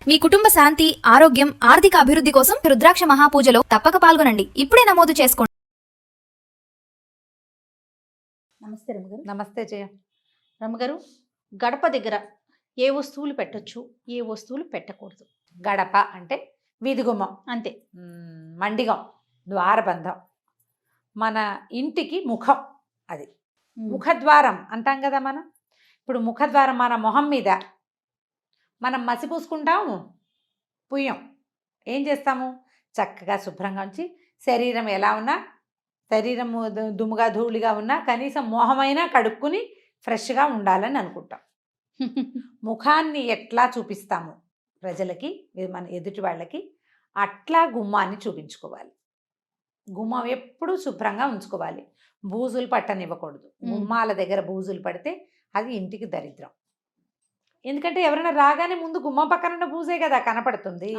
మీ కుటుంబ శాంతి, ఆరోగ్యం, ఆర్థిక అభివృద్ధి కోసం రుద్రాక్ష మహాపూజలో తప్పక పాల్గొనండి. ఇప్పుడే నమోదు చేసుకోండి. నమస్తే రమ్మగారు. నమస్తే జయ. రమ్మగారు, గడప దగ్గర ఏ వస్తువులు పెట్టొచ్చు, ఏ వస్తువులు పెట్టకూడదు? గడప అంటే వీధి గుమ్మం, అంతే. మండిగం, ద్వారబంధం, మన ఇంటికి ముఖం. అది ముఖద్వారం అంటాం కదా మనం. ఇప్పుడు ముఖద్వారం మన మొహం మీద మనం మసి పూసుకుంటాము, పుయ్యం. ఏం చేస్తాము? చక్కగా శుభ్రంగా ఉంచి శరీరం ఎలా ఉన్నా, శరీరం దుమ్ముగా ధూళిగా ఉన్నా కనీసం మొహమైనా కడుక్కుని ఫ్రెష్గా ఉండాలని అనుకుంటాం. ముఖాన్ని ఎట్లా చూపిస్తాము ప్రజలకి, మన ఎదుటి వాళ్ళకి, అట్లా గుమ్మాన్ని చూపించుకోవాలి. గుమ్మం ఎప్పుడూ శుభ్రంగా ఉంచుకోవాలి. బూజులు పట్టనివ్వకూడదు. గుమ్మాల దగ్గర బూజులు పడితే అది ఇంటికి దరిద్రం. ఎందుకంటే ఎవరైనా రాగానే ముందు గుమ్మం పక్కన ఉన్న బూజే కదా కనపడుతుంది.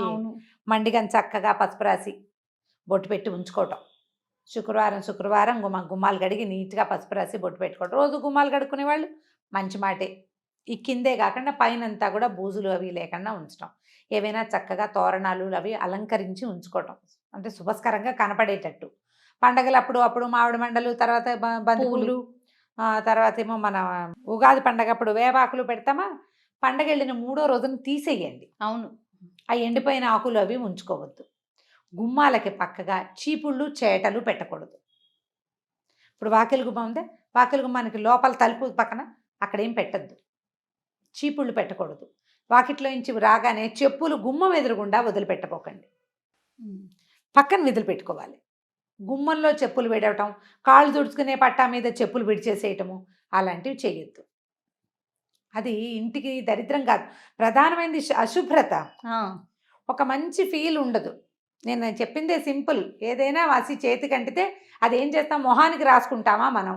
మండిగని చక్కగా పసుపు రాసి బొట్టు పెట్టి ఉంచుకోవటం. శుక్రవారం గుమ్మాలు కడిగి నీట్గా పసుపు రాసి బొట్టు పెట్టుకోవటం. రోజు గుమ్మాలు కడుక్కునే వాళ్ళు మంచి మాటే. ఈ కిందే కాకుండా పైనంతా కూడా బూజులు అవి లేకుండా ఉంచడం. ఏవైనా చక్కగా తోరణాలు అవి అలంకరించి ఉంచుకోవటం, అంటే శుభస్కరంగా కనపడేటట్టు. పండగలు అప్పుడు మామిడి మండలు, తర్వాత బంతిపూలు, తర్వాత ఏమో మన ఉగాది పండగ అప్పుడు వేపాకులు పెడతామా. పండగ వెళ్ళిన 3వ రోజున తీసేయండి. అవును. ఆ ఎండిపోయిన ఆకులు అవి ఉంచుకోవద్దు. గుమ్మాలకి పక్కగా చీపుళ్ళు, చేటలు పెట్టకూడదు. ఇప్పుడు వాకిలి గుమ్మం ఉందే, వాకిలి గుమ్మానికి లోపల తలుపు పక్కన అక్కడేం పెట్టద్దు. చీపుళ్ళు పెట్టకూడదు. వాకిట్లో నుంచి రాగానే చెప్పులు గుమ్మం ఎదురుగుండా వదిలిపెట్టపోకండి. పక్కన వదిలిపెట్టుకోవాలి. గుమ్మంలో చెప్పులు విడవటం, కాళ్ళు తుడుచుకునే పట్టా మీద చెప్పులు విడిచేసేయటము అలాంటివి చేయొద్దు. అది ఇంటికి దరిద్రం కాదు, ప్రధానమైనది అశుభ్రత. ఒక మంచి ఫీల్ ఉండదు. నేను చెప్పిందే సింపుల్. ఏదైనా వాసి చేతికి అంటితే అది ఏం చేస్తాం? మొహానికి రాసుకుంటామా? మనం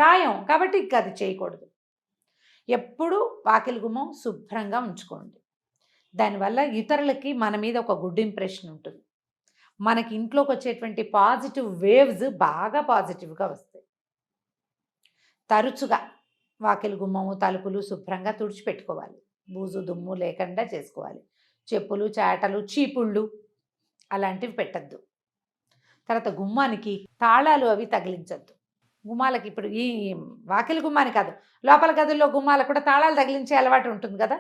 రాయం. కాబట్టి ఇంకా అది చేయకూడదు. ఎప్పుడూ వాకిలి గుమ్మం శుభ్రంగా ఉంచుకోండి. దానివల్ల ఇతరులకి మన మీద ఒక గుడ్ ఇంప్రెషన్ ఉంటుంది. మనకి ఇంట్లోకి వచ్చేటువంటి పాజిటివ్ వేవ్స్ బాగా పాజిటివ్గా వస్తాయి. తరచుగా వాకిలి గుమ్మము, తలుపులు శుభ్రంగా తుడిచిపెట్టుకోవాలి. బూజు దుమ్ము లేకుండా చేసుకోవాలి. చెప్పులు, చాటలు, చీపుళ్ళు అలాంటివి పెట్టద్దు. తర్వాత గుమ్మానికి తాళాలు అవి తగిలించద్దు. గుమ్మాలకి ఇప్పుడు ఈ వాకిలి గుమ్మాని కాదు, లోపల గదుల్లో గుమ్మాలకు కూడా తాళాలు తగిలించే అలవాటు ఉంటుంది కదా.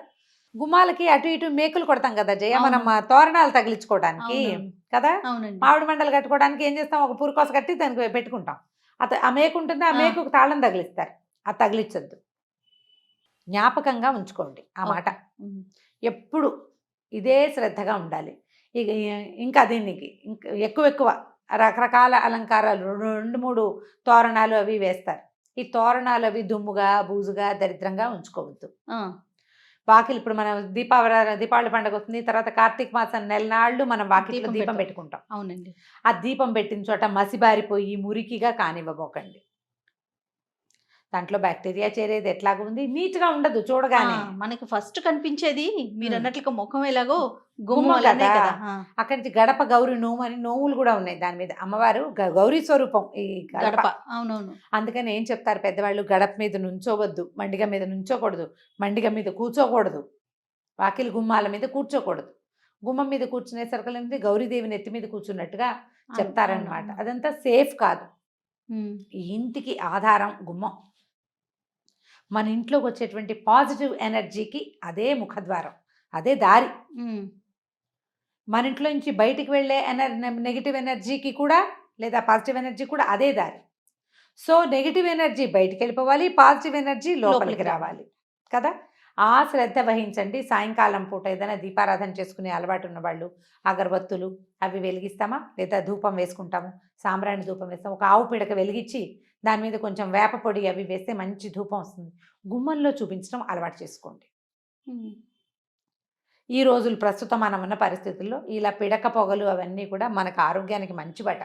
గుమ్మాలకి అటు ఇటు మేకులు కొడతాం కదా జయ, మనం తోరణాలు తగిలించుకోవడానికి కదా. మామిడి మండలు కట్టుకోవడానికి ఏం చేస్తాం? ఒక పురుకోస కట్టి దానికి పెట్టుకుంటాం. ఆ మేకు ఉంటుంది, ఆ మేకుకు తాళం తగిలిస్తారు. అది తగిలించద్దు. జ్ఞాపకంగా ఉంచుకోండి ఆ మాట. ఎప్పుడు ఇదే శ్రద్ధగా ఉండాలి. ఇంకా దీనికి ఎక్కువ రకరకాల అలంకారాలు 2-3 తోరణాలు అవి వేస్తారు. ఈ తోరణాలు అవి దుమ్ముగా, బూజుగా, దరిద్రంగా ఉంచుకోవద్దు. వాకిలి ఇప్పుడు మనం దీపావళి పండుగ వస్తుంది, తర్వాత కార్తీక మాసం నెలనాళ్ళు మనం వాకిలిలో దీపం పెట్టుకుంటాం. అవునండి. ఆ దీపం పెట్టిన చోట మసిబారిపోయి మురికిగా కానివ్వబోకండి. దాంట్లో బ్యాక్టీరియా చేరేది ఎట్లాగా ఉంది, నీట్గా ఉండదు. చూడగానే మనకి ఫస్ట్ కనిపించేది మీరు అన్నట్లుగా ముఖం ఎలాగో గుమ్మం కదా. అక్కడి నుంచి గడప గౌరి నోము అని నోములు కూడా ఉన్నాయి. దాని మీద అమ్మవారు గౌరీ స్వరూపం ఈ గడప. అవునవును. అందుకని ఏం చెప్తారు పెద్దవాళ్ళు? గడప మీద నుంచోవద్దు, మండిగ మీద నుంచోకూడదు, మండిగ మీద కూర్చోకూడదు, వాకిలి గుమ్మాల మీద కూర్చోకూడదు. గుమ్మం మీద కూర్చునే సరుకులు గౌరీదేవిని ఎత్తి మీద కూర్చున్నట్టుగా చెప్తారనమాట. అదంతా సేఫ్ కాదు. ఈ ఇంటికి ఆధారం గుమ్మం. మన ఇంట్లోకి వచ్చేటువంటి పాజిటివ్ ఎనర్జీకి అదే ముఖద్వారం, అదే దారి. మన ఇంట్లో నుంచి బయటికి వెళ్ళే నెగిటివ్ ఎనర్జీకి కూడా, లేదా పాజిటివ్ ఎనర్జీ కూడా అదే దారి. సో నెగిటివ్ ఎనర్జీ బయటికి వెళ్ళిపోవాలి, పాజిటివ్ ఎనర్జీ లోపలికి రావాలి కదా. ఆ శ్రద్ధ వహించండి. సాయంకాలం పూట ఏదైనా దీపారాధన చేసుకునే అలవాటు ఉన్నవాళ్ళు అగరబత్తులు అవి వెలిగిస్తామా, లేదా ధూపం వేసుకుంటాము, సాంబ్రాణి ధూపం వేస్తాం. ఒక ఆవు పిడక వెలిగించి దాని మీద కొంచెం వేప పొడి అవి వేస్తే మంచి ధూపం వస్తుంది. గుమ్మంలో చూపించడం అలవాటు చేసుకోండి. ఈ రోజులు ప్రస్తుతం మనం ఉన్న పరిస్థితుల్లో ఇలా పిడక పొగలు అవన్నీ కూడా మనకు ఆరోగ్యానికి మంచి బట.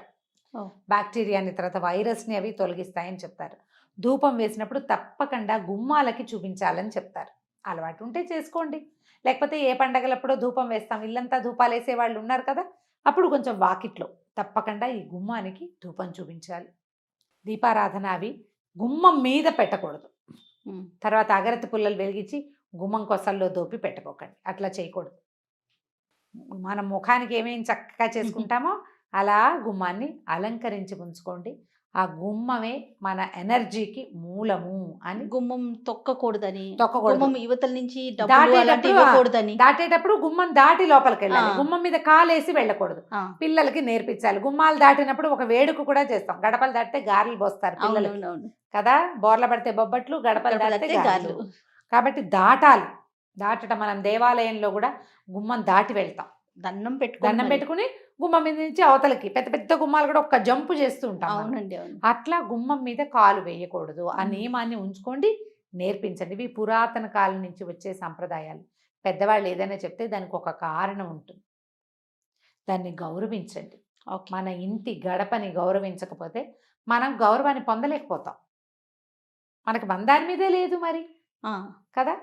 బ్యాక్టీరియాని, తర్వాత వైరస్ని అవి తొలగిస్తాయని చెప్తారు. ధూపం వేసినప్పుడు తప్పకుండా గుమ్మాలకి చూపించాలని చెప్తారు. అలవాటు ఉంటే చేసుకోండి. లేకపోతే ఏ పండగలప్పుడో ధూపం వేస్తాం, ఇల్లంతా ధూపాలు వేసే వాళ్ళు ఉన్నారు కదా, అప్పుడు కొంచెం వాకిట్లో తప్పకుండా ఈ గుమ్మానికి ధూపం చూపించాలి. దీపారాధన అవి గుమ్మం మీద పెట్టకూడదు. తర్వాత అగరత్తి పుల్లలు వెలిగించి గుమ్మం కొసల్లో దోపి పెట్టబోకండి. అట్లా చేయకూడదు. మన ముఖానికి ఏమేమి చక్కగా చేసుకుంటామో అలా గుమ్మాన్ని అలంకరించి ఉంచుకోండి. ఆ గుమ్మమే మన ఎనర్జీకి మూలము అని. గుమ్మం తొక్కకూడదని, తొక్కకూడదు. గుమ్మం యువతల నుంచి డబ్బులు దాటేటప్పుడు అలాంటివి ఇవ్వకూడదని. దాటేటప్పుడు గుమ్మం దాటి లోపలికి వెళ్ళాలి. ఆ. గుమ్మం మీద కాలేసి వెళ్ళకూడదు. ఆ, పిల్లలకి నేర్పించాలి. గుమ్మాలు దాటినప్పుడు ఒక వేడుక కూడా చేస్తాం. గడపలు దాటితే గారెలు పోస్తారు పిల్లలకి అవునవునవును. కదా. బోర్ల పడితే బొబ్బట్లు, గడపలు గడపలు దాటితే దాటితే గారెలు. గారెలు. కాబట్టి దాటాలి. దాటటం మనం దేవాలయంలో కూడా గుమ్మం దాటి వెళ్తాం. దండం దండం పెట్టుకుని గుమ్మం మీద నుంచి అవతలకి పెద్ద పెద్ద గుమ్మాలు కూడా ఒక్క జంపు చేస్తూ ఉంటాం మనం. అవునండి, అవును. అట్లా గుమ్మం మీద కాలు వేయకూడదు. ఆ నియమాన్ని ఉంచుకోండి, నేర్పించండి. ఇవి పురాతన కాలం నుంచి వచ్చే సంప్రదాయాలు. పెద్దవాళ్ళు ఏదైనా చెప్తే దానికి ఒక కారణం ఉంటుంది. దాన్ని గౌరవించండి. ఓకే. మన ఇంటి గడపని గౌరవించకపోతే మనం గౌరవాన్ని పొందలేకపోతాం. మనకి బంధాని మీదే లేదు మరి ఆ, కదా.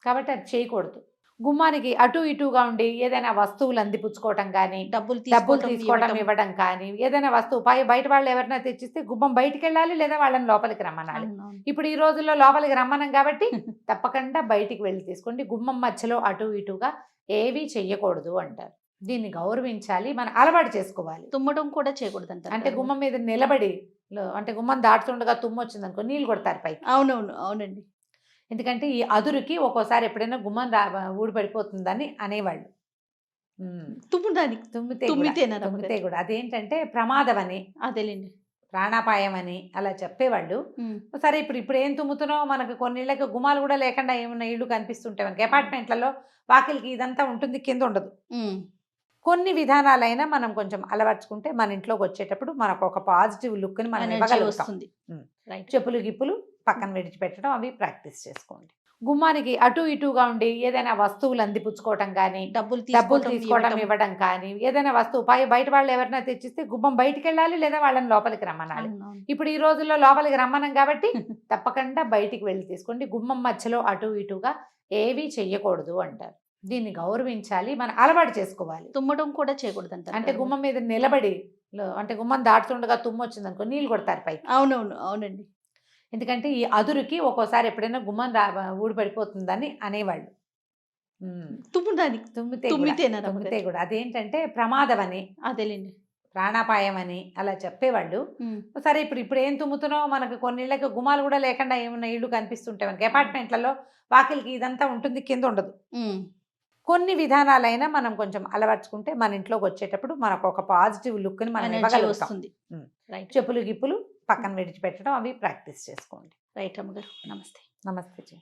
కాబట్టి అది చేయకూడదు. గుమ్మానికి అటు ఇటుగా ఉండి ఏదైనా వస్తువులు అందిపుచ్చుకోవటం కానీ, డబ్బులు తీసుకోవడం ఇవ్వటం. ఇవ్వడం కానీ, ఏదైనా వస్తువు బయట వాళ్ళు ఎవరైనా తెచ్చిస్తే గుమ్మం బయటికి వెళ్ళాలి, లేదా వాళ్ళని లోపలికి రమ్మనాలి. అవునవును. ఇప్పుడు ఈ రోజుల్లో లోపలికి రమ్మనం కాబట్టి తప్పకుండా బయటికి వెళ్ళి తీసుకోండి. గుమ్మం మధ్యలో అటు ఇటుగా ఏవీ చెయ్యకూడదు అంటారు. దీన్ని గౌరవించాలి, మనం అలవాటు చేసుకోవాలి. తుమ్మడం కూడా చేయకూడదు అంటారు అంటే కదా. గుమ్మం మీద నిలబడి అంటే గుమ్మం దాటుతుండగా తుమ్ము వచ్చింది అనుకో, నీళ్ళు కొడతారు పైకి. అవునవును, అవునండి. ఎందుకంటే ఈ అదురుకి ఒక్కోసారి ఎప్పుడైనా గుమ్మం ఊడిపడిపోతుందని అనేవాళ్ళు. తుమ్మడానికి తుమ్మితే తుమ్మితేనా కూడా- తుమ్మితే రమ్మగారు? కూడా అదేంటంటే ప్రమాదం అని, అదేలేండి. ప్రాణాపాయం అని అలా చెప్పేవాళ్ళు. సరే ఇప్పుడు ఏం తుమ్ముతున్నావు, మనకు కొన్ని ఇళ్ళకి గుమ్మాలు కూడా లేకుండా ఏమన్నా ఇళ్ళు కనిపిస్తుంటాయి మనకి. అపార్ట్మెంట్లలో వాకిలికి ఇదంతా ఉంటుంది, కింద ఉండదు. కొన్ని విధానాలైనా మనం కొంచెం అలవర్చుకుంటే మన ఇంట్లోకి వచ్చేటప్పుడు మనకు ఒక పాజిటివ్ లుక్ని మనం ఎనర్జీ ఇవ్వగలుగుతాం. వస్తుంది. రైట్. చెప్పులు గిప్పులు పక్కన విడిచిపెట్టడం అవి ప్రాక్టీస్ చేసుకోండి. గుమ్మానికి అటు ఇటుగా ఉండి ఏదైనా వస్తువులు అందిపుచ్చుకోవటం కానీ, డబ్బులు తీసుకోవడం ఇవ్వటం. ఇవ్వడం కానీ, ఏదైనా వస్తువు బయట వాళ్ళు ఎవరైనా తెచ్చిస్తే గుమ్మం బయటికి వెళ్ళాలి, లేదా వాళ్ళని లోపలికి రమ్మనాలి. అవునవును. ఇప్పుడు ఈ రోజుల్లో లోపలికి రమ్మనం కాబట్టి తప్పకుండా బయటికి వెళ్ళి తీసుకోండి. గుమ్మం మధ్యలో అటు ఇటుగా ఏవీ చెయ్యకూడదు అంటారు. దీన్ని గౌరవించాలి, మనం అలవాటు చేసుకోవాలి. తుమ్మడం కూడా చేయకూడదు అంటారు అంటే కదా. గుమ్మం మీద నిలబడి అంటే గుమ్మం దాటుతుండగా తుమ్ము వచ్చింది అనుకో, నీళ్ళు కొడతారు పైకి. అవునవును, అవునండి. ఎందుకంటే ఈ అదురుకి ఒక్కోసారి ఎప్పుడైనా గుమ్మం ఊడిపడిపోతుందని అనేవాళ్ళు. తుమ్మడానికి తుమ్మితేనా తుమ్మితే తుమ్మితే కూడా అదేంటంటే ప్రమాదం అని, అదేలేండి. ప్రాణాపాయం అని అలా చెప్పేవాళ్ళు. సరే ఇప్పుడు ఏం తుమ్ముతున్నావు, మనకు కొన్ని ఇళ్ళకి గుమ్మాలు కూడా లేకుండా ఏమన్నా ఇళ్ళు కనిపిస్తుంటాయి మనకి. అపార్ట్మెంట్లలో వాకిలికి ఇదంతా ఉంటుంది, కింద ఉండదు. కొన్ని విధానాలైనా మనం కొంచెం అలవర్చుకుంటే మన ఇంట్లోకి వచ్చేటప్పుడు మనకు ఒక పాజిటివ్ లుక్ని మనం ఎనర్జీ ఇవ్వగలుగుతాం. వస్తుంది. రైట్. చెప్పులు గిప్పులు పక్కన విడిచిపెట్టడం అవి ప్రాక్టీస్ చేసుకోండి. రైట్ అమ్మగారు. నమస్తే. నమస్తే.